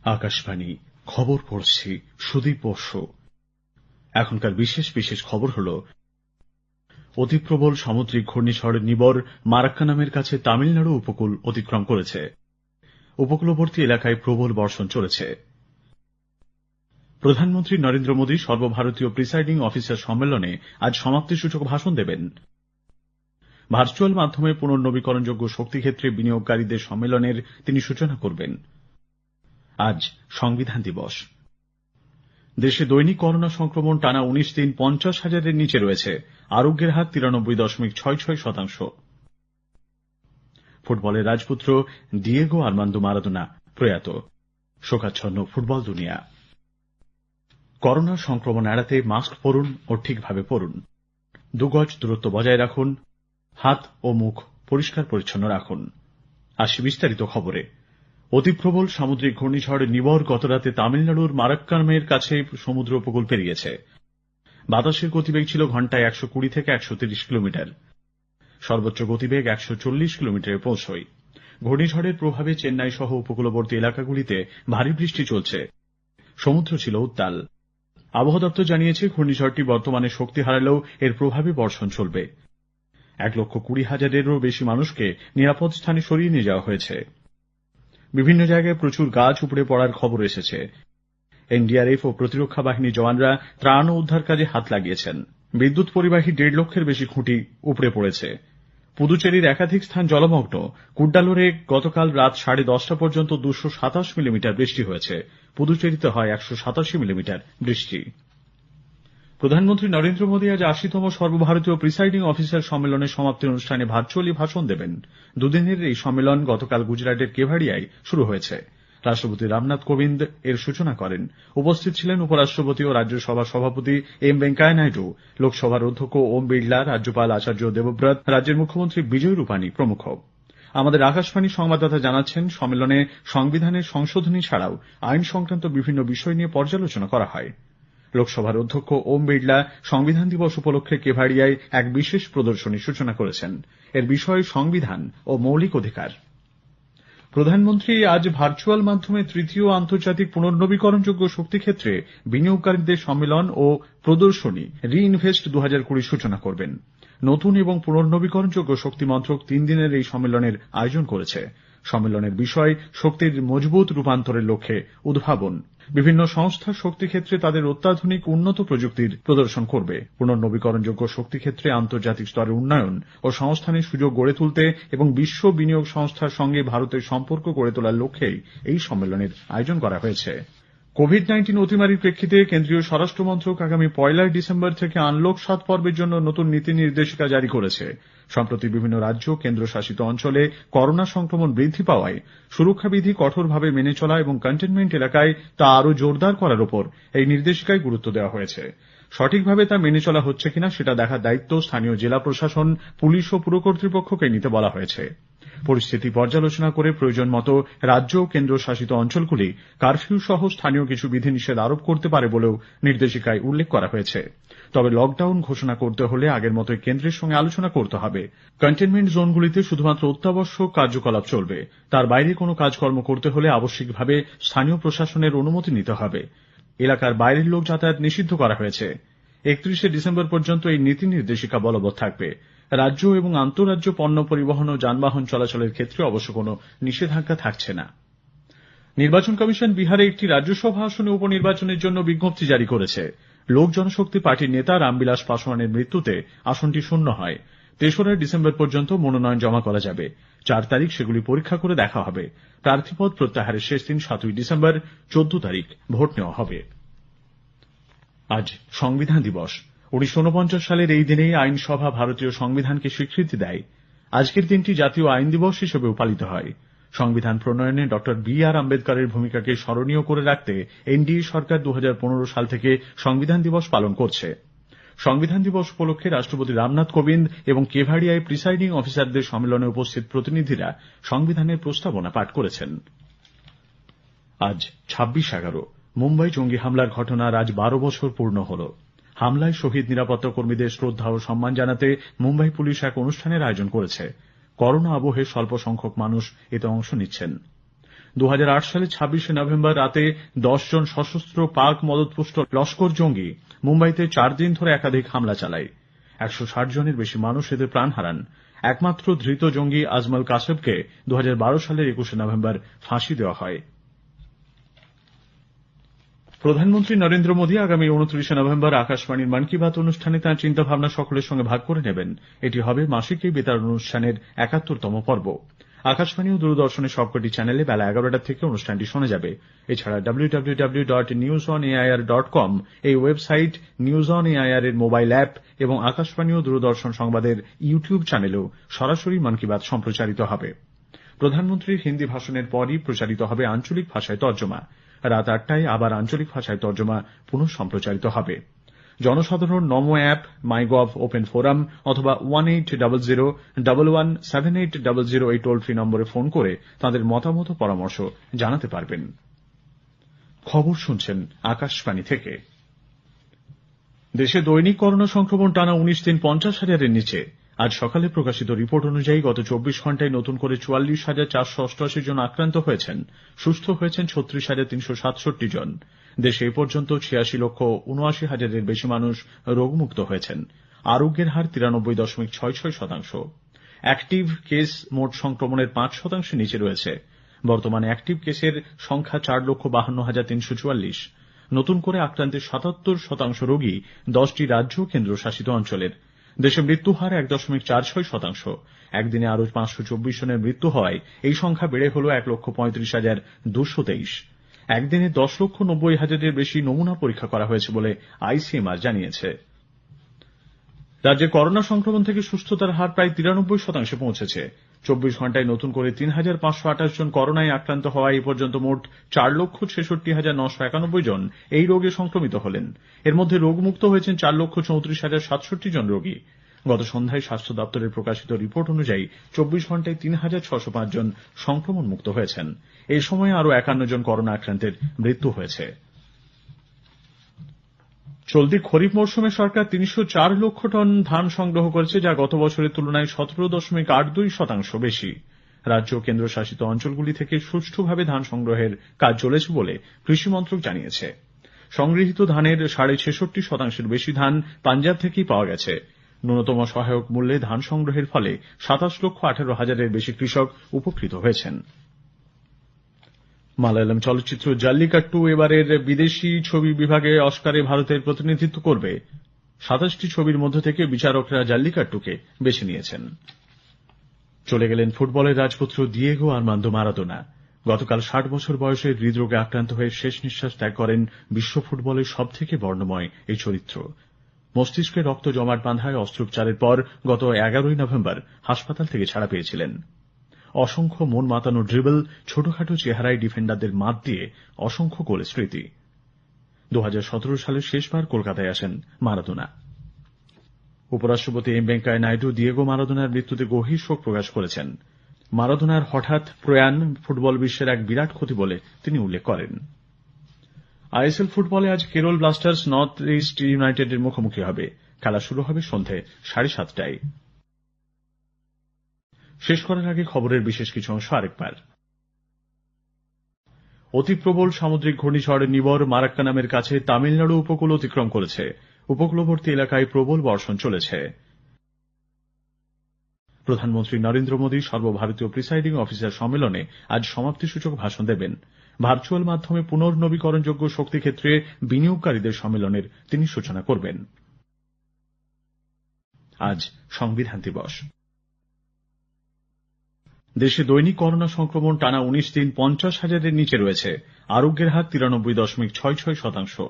আকাশবাণী খবর পড়ছি সুদীপ বসু। এখনকার বিশেষ বিশেষ খবর হল, অতি প্রবল সামুদ্রিক ঘূর্ণিঝড় নিবর মারাক্কানামের কাছে তামিলনাড়ু উপকূল অতিক্রম করেছে। উপকূলবর্তী এলাকায় প্রবল বর্ষণ চলেছে। প্রধানমন্ত্রী নরেন্দ্র মোদী সর্বভারতীয় প্রিসাইডিং অফিসার সম্মেলনে আজ সমাপ্তিসূচক ভাষণ দেবেন। ভার্চুয়াল মাধ্যমে পুনর্নবীকরণযোগ্য শক্তি ক্ষেত্রে বিনিয়োগকারীদের সম্মেলনের তিনি সূচনা করবেন। আজ সংবিধান দিবস। দেশে দৈনিক করোনা সংক্রমণ টানা ১৯ দিন ৫০,০০০-এর নিচে রয়েছে। আরোগ্যের হার ৯৩.৬৬%। ফুটবলের রাজপুত্র ডিয়েগো আর্মান্দো মারাদোনা প্রয়াত, শোকাচ্ছন্ন ফুটবল দুনিয়া। করোনা সংক্রমণ এড়াতে মাস্ক পরুন ও ঠিকভাবে পরুন। ২ গজ দূরত্ব বজায় রাখুন। হাত ও মুখ পরিষ্কার পরিচ্ছন্ন রাখুন। আসি বিস্তারিত খবরে। অতি প্রবল সামুদ্রিক ঘূর্ণিঝড় নিবর গতরাতে তামিলনাড়ুর মারাক্কানামের কাছে সমুদ্র উপকূল পেরিয়েছে। বাতাসের গতিবেগ ছিল ঘণ্টায় ১২০ থেকে ১৩০ কিলোমিটার। সর্বোচ্চ গতিবেগ ১৪০ কিলোমিটারে পৌঁছয়। ঘূর্ণিঝড়ের প্রভাবে চেন্নাই সহ উপকূলবর্তী এলাকাগুলিতে ভারী বৃষ্টি চলছে। সমুদ্র ছিল উত্তাল। আবহাওয়া দপ্তর জানিয়েছে, ঘূর্ণিঝড়টি বর্তমানে শক্তি হারালেও এর প্রভাবে বর্ষণ চলবে। ১,২০,০০০-এরও বেশি মানুষকে নিরাপদ স্থানে সরিয়ে নিয়ে যাওয়া হয়েছে। বিভিন্ন জায়গায় প্রচুর গাছ উপড়ে পড়ার খবর এসেছে। এনডিআরএফ ও প্রতিরক্ষা বাহিনীর জওয়ানরা ত্রাণ ও উদ্ধার কাজে হাত লাগিয়েছেন। বিদ্যুৎ পরিবাহী ১.৫ লক্ষের বেশি খুঁটি উপড়ে পড়েছে। পুদুচেরির একাধিক স্থান জলমগ্ন। কুড্ডালোরে গতকাল রাত 10:30 পর্যন্ত ২২৭ মিলিমিটার বৃষ্টি হয়েছে। পুদুচেরিতে হয় ১৮৭ মিলিমিটার বৃষ্টি। প্রধানমন্ত্রী নরেন্দ্র মোদী আজ ৮০তম সর্বভারতীয় প্রিসাইডিং অফিসার সম্মেলনের সমাপ্তি অনুষ্ঠানে ভার্চুয়ালি ভাষণ দেবেন। দুদিনের এই সম্মেলন গতকাল গুজরাটের কেভাড়িয়ায় শুরু হয়েছে। রাষ্ট্রপতি রামনাথ কোবিন্দ এর সূচনা করেন। উপস্থিত ছিলেন উপরাষ্ট্রপতি ও রাজ্যসভা সভাপতি এম ভেঙ্কাইয়া নাইডু, লোকসভার অধ্যক্ষ ওম বিড়লা, রাজ্যপাল আচার্য দেবব্রত, রাজ্যের মুখ্যমন্ত্রী বিজয় রূপানী প্রমুখ। আমাদের আকাশবাণীর সংবাদদাতা জানাচ্ছেন, সম্মেলনে সংবিধানের সংশোধনী ছাড়াও আইন সংক্রান্ত বিভিন্ন বিষয় নিয়ে পর্যালোচনা করা হয়। লোকসভার অধ্যক্ষ ওম বিড়লা সংবিধান দিবস উপলক্ষে কেভাড়িয়ায় এক বিশেষ প্রদর্শনীর সূচনা করেছেন। এর বিষয় সংবিধান ও মৌলিক অধিকার। প্রধানমন্ত্রী আজ ভার্চুয়াল মাধ্যমে তৃতীয় আন্তর্জাতিক পুনর্নবীকরণযোগ্য শক্তি ক্ষেত্রে বিনিয়োগকারীদের সম্মেলন ও প্রদর্শনী রি-ইনভেস্ট ২০২০ সূচনা করবেন। নতুন এবং পুনর্নবীকরণযোগ্য শক্তি মন্ত্রক ৩ দিনের এই সম্মেলনের আয়োজন করেছে। সম্মেলনের বিষয় শক্তির মজবুত রূপান্তরের লক্ষ্যে উদ্ভাবন। বিভিন্ন সংস্থা শক্তি ক্ষেত্রে তাদের অত্যাধুনিক উন্নত প্রযুক্তির প্রদর্শন করবে। পুনর্নবীকরণযোগ্য শক্তি ক্ষেত্রে আন্তর্জাতিক স্তরে উন্নয়ন ও সংস্থানের সুযোগ গড়ে তুলতে এবং বিশ্ব বিনিয়োগ সংস্থার সঙ্গে ভারতের সম্পর্ক গড়ে তোলার লক্ষ্যেই এই সম্মেলনের আয়োজন করা হয়েছে। কোভিড-১৯ অতিমারির প্রেক্ষিতে কেন্দ্রীয় স্বরাষ্ট্র মন্ত্রক আগামী ১ ডিসেম্বর থেকে আনলক ৭ পর্বের জন্য নতুন নীতি নির্দেশিকা জারি করেছে। সম্প্রতি বিভিন্ন রাজ্য কেন্দ্রশাসিত অঞ্চলে করোনা সংক্রমণ বৃদ্ধি পাওয়ায় সুরক্ষাবিধি কঠোরভাবে মেনে চলা এবং কন্টেনমেন্ট এলাকায় তা আরও জোরদার করার ওপর এই নির্দেশিকায় গুরুত্ব দেওয়া হয়েছে। সঠিকভাবে তা মেনে চলা হচ্ছে কিনা সেটা দেখার দায়িত্ব স্থানীয় জেলা প্রশাসন, পুলিশ ও পুর কর্তৃপক্ষকে নিতে বলা হয়েছে। পরিস্থিতি পর্যালোচনা করে প্রয়োজন মতো রাজ্য ও কেন্দ্রশাসিত অঞ্চলগুলি কারফিউ সহ স্থানীয় কিছু বিধিনিষেধ আরোপ করতে পারে বলেও নির্দেশিকায় উল্লেখ করা হয়েছে। তবে লকডাউন ঘোষণা করতে হলে আগের মতোই কেন্দ্রের সঙ্গে আলোচনা করতে হবে। কন্টেনমেন্ট জোনগুলিতে শুধুমাত্র অত্যাবশ্যক কার্যকলাপ চলবে। তার বাইরে কোনো কাজকর্ম করতে হলে আবশ্যিকভাবে স্থানীয় প্রশাসনের অনুমতি নিতে হবে। এলাকার বাইরের লোক যাতায়াত নিষিদ্ধ করা হয়েছে। ৩১ ডিসেম্বর পর্যন্ত এই নীতি নির্দেশিকা বলবৎ থাকবে। রাজ্য এবং আন্তঃরাজ্য পণ্য পরিবহন ও যানবাহন চলাচলের ক্ষেত্রে অবশ্য কোনো নিষেধাজ্ঞা থাকছে না। নির্বাচন কমিশন বিহারে একটি রাজ্যসভা আসনে উপনির্বাচনের জন্য বিজ্ঞপ্তি জারি করেছে। লোক জনশক্তি পার্টির নেতা রামবিলাস পাসোয়ানের মৃত্যুতে আসনটি শূন্য হয়। ৩রা ডিসেম্বর পর্যন্ত মনোনয়ন জমা করা যাবে। ৪ তারিখ সেগুলি পরীক্ষা করে দেখা হবে। প্রার্থীপদ প্রত্যাহারের শেষ দিন ৭ই ডিসেম্বর। ১৪ তারিখ ভোট নেওয়া হবে। আজ সংবিধান দিবস। ১৯৪৯ সালের এই দিনেই আইনসভা ভারতীয় সংবিধানকে স্বীকৃতি দেয়। আজকের দিনটি জাতীয় আইন দিবস হিসেবেও পালিত হয়। সংবিধান প্রণয়নে ড বি আর আম্বেদকরের ভূমিকাকে স্মরণীয় করে রাখতে এনডিএ সরকার ২০১৫ সাল থেকে সংবিধান দিবস পালন করছে। সংবিধান দিবস উপলক্ষে রাষ্ট্রপতি রামনাথ কোবিন্দ এবং কেভাড়িয়ায় প্রিসাইডিং অফিসারদের সম্মেলনে উপস্থিত প্রতিনিধিরা সংবিধানের প্রস্তাবনা পাঠ করেছেন। আজ ২৬/১১। মুম্বাই জঙ্গি হামলার ঘটনার আজ ১২ বছর পূর্ণ হল। হামলায় শহীদ নিরাপত্তা কর্মীদের শ্রদ্ধা ও সম্মান জানাতে মুম্বাই পুলিশ এক অনুষ্ঠানের আয়োজন করেছে। করোনা আবহে স্বল্প সংখ্যক মানুষ এতে অংশ নিচ্ছেন। 2008 সালে 26শে নভেম্বর রাতে 10 জন সশস্ত্র পাক মদতপুষ্ট লস্কর জঙ্গি মুম্বাইতে 4 দিন ধরে একাধিক হামলা চালায়। 160 জনের বেশি মানুষ এতে প্রাণ হারান। একমাত্র ধৃত জঙ্গি আজমল কাসেবকে 2012 সালের 21শে নভেম্বর ফাঁসি দেওয়া হয়। প্রধানমন্ত্রী নরেন্দ্র মোদী আগামী 29শে নভেম্বর আকাশবাণীর মন কি বাত অনুষ্ঠানে তাঁর চিন্তাভাবনা সকলের সঙ্গে ভাগ করে নেবেন। এটি হবে মাসিক এই বেতার অনুষ্ঠানের 71তম পর্ব। আকাশবাণী ও দূরদর্শনের সবকটি চ্যানেলে বেলা 11টা থেকে অনুষ্ঠানটি শোনা যাবে। এছাড়া www.newsonair.com এই ওয়েবসাইট, নিউজ অন এআইআর এর মোবাইল অ্যাপ এবং আকাশবাণী ও দূরদর্শন সংবাদের ইউটিউব চ্যানেলেও সরাসরি মন কি বাত সম্প্রচারিত হবে। প্রধানমন্ত্রীর হিন্দি ভাষণের পরই প্রচারিত হবে আঞ্চলিক ভাষায় তর্জমা। রাত 8টায় আবার আঞ্চলিক ভাষায় তর্জমা পুনঃ সম্প্রচারিত হবে। জনসাধারণ নমো অ্যাপ, মাইগভ ওপেন ফোরাম অথবা 1800117800 এই টোল ফ্রি নম্বরে ফোন করে তাঁদের মতামত ও পরামর্শ জানাতে পারবেন। খবর শুনছেন আকাশবাণী থেকে। দেশে দৈনিক করোনা সংক্রমণ টানা 19 দিন 50,000-এর নিচে। আজ সকালে প্রকাশিত রিপোর্ট অনুযায়ী গত 24 ঘণ্টায় নতুন করে 44,488 জন আক্রান্ত হয়েছেন। সুস্থ হয়েছেন 36,367 জন। দেশে এ পর্যন্ত 86,79,000-এর বেশি মানুষ রোগমুক্ত হয়েছেন। আরোগ্যের হার 93.66%। অ্যাক্টিভ কেস মোট সংক্রমণের 5% নিচে রয়েছে। বর্তমানে অ্যাক্টিভ কেসের সংখ্যা 4,52,344। নতুন করে আক্রান্তের 77% রোগী 10টি রাজ্য ও কেন্দ্রশাসিত অঞ্চলের। দেশে মৃত্যুর হার 1.46%। একদিনে আরও 524 জনের মৃত্যু হওয়ায় এই সংখ্যা বেড়ে হল 1,35,223। একদিনে 10,90,000-এর বেশি নমুনা পরীক্ষা করা হয়েছে বলে আইসিএমআর জানিয়েছে। রাজ্যে করোনা সংক্রমণ থেকে সুস্থতার হার প্রায় 93% পৌঁছেছে। 24 ঘণ্টায় নতুন করে 3,528 জন করোনায় আক্রান্ত হওয়ায় এ পর্যন্ত মোট 4,66,991 জন এই রোগে সংক্রমিত হলেন। এর মধ্যে রোগমুক্ত হয়েছেন 4,34,067 জন রোগী। গত সন্ধ্যায় স্বাস্থ্য দপ্তরের প্রকাশিত রিপোর্ট অনুযায়ী 24 ঘণ্টায় 3,605 জন সংক্রমণ মুক্ত হয়েছেন। এই সময়ে আরও 51 জন করোনা আক্রান্তের মৃত্যু হয়েছে। চলতি খরিফ মরশুমে সরকার 304 লক্ষ টন ধান সংগ্রহ করেছে, যা গত বছরের তুলনায় 17.82% বেশি। রাজ্য ও কেন্দ্রশাসিত অঞ্চলগুলি থেকে সুষ্ঠুভাবে ধান সংগ্রহের কাজ চলেছে বলে কৃষি মন্ত্রক জানিয়েছে। সংগৃহীত ধানের 66.5%-এর বেশি ধান পাঞ্জাব থেকেই পাওয়া গেছে। ন্যূনতম সহায়ক মূল্যে ধান সংগ্রহের ফলে 27,18,000-এর বেশি কৃষক উপকৃত হয়েছেন। মালয়ালম চলচ্চিত্র জাল্লিকাট্টু এবারের বিদেশি ছবি বিভাগে অস্কারে ভারতের প্রতিনিধিত্ব করবে। 27টি ছবির মধ্য থেকে বিচারকরা জাল্লিকাট্টুকে বেছে নিয়েছেন। চলে গেলেন ফুটবলের রাজপুত্র দিয়েগো আর্মান্দো মারাদোনা। গতকাল 60 বছর বয়সে হৃদরোগে আক্রান্ত হয়ে শেষ নিঃশ্বাস ত্যাগ করেন বিশ্ব ফুটবলের সবথেকে বর্ণময় এই চরিত্র। মস্তিষ্কে রক্ত জমাট বাঁধায় অস্ত্রোপচারের পর গত 11ই নভেম্বর হাসপাতাল থেকে ছাড়া পেয়েছিলেন। অসংখ্য মন মাতানো ড্রিবল, ছোটখাটো চেহারায় ডিফেন্ডারদের মাত দিয়ে অসংখ্য গোলের স্মৃতি। 2017 সালে শেষবার কলকাতায় আসেন মারাদোনা। উপরাষ্ট্রপতি এম ভেঙ্কাইয়া নাইডু দিয়েগো মারাদোনার মৃত্যুতে গভীর শোক প্রকাশ করেছেন। মারাদোনার হঠাৎ প্রয়াণ ফুটবল বিশ্বের এক বিরাট ক্ষতি বলে তিনি উল্লেখ করেন। আইএসএল ফুটবলে আজ কেরল ব্লাস্টার্স নর্থ ইস্ট ইউনাইটেডের মুখোমুখি হবে। খেলা শুরু হবে সন্ধে 7:30টায়। শেষ করার আগে খবরের বিশেষ কিছু অংশ আরেকবার। অতি প্রবল সামুদ্রিক ঘূর্ণিঝড় নিবর মারাক্কানামের কাছে তামিলনাড়ু উপকূল অতিক্রম করেছে। উপকূলবর্তী এলাকায় প্রবল বর্ষণ চলেছে। প্রধানমন্ত্রী নরেন্দ্র মোদী সর্বভারতীয় প্রিসাইডিং অফিসার সম্মেলনে আজ সমাপ্তিসূচক ভাষণ দেবেন। ভার্চুয়াল মাধ্যমে পুনর্নবীকরণযোগ্য শক্তি ক্ষেত্রে বিনিয়োগকারীদের সম্মেলনের তিনি সূচনা করবেন। আজ সংবিধান দিবস। দেশে দৈনিক করোনা সংক্রমণ টানা 19 দিন 50,000-এর নিচে রয়েছে। আরোগ্যের হার 93.66%।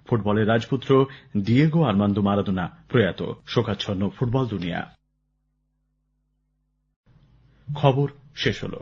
ফুটবলের রাজপুত্র দিয়েগো আর্মান্দো মারাদোনা প্রয়াত, শোকাচ্ছন্ন ফুটবল দুনিয়া। খবর শেষ হলো।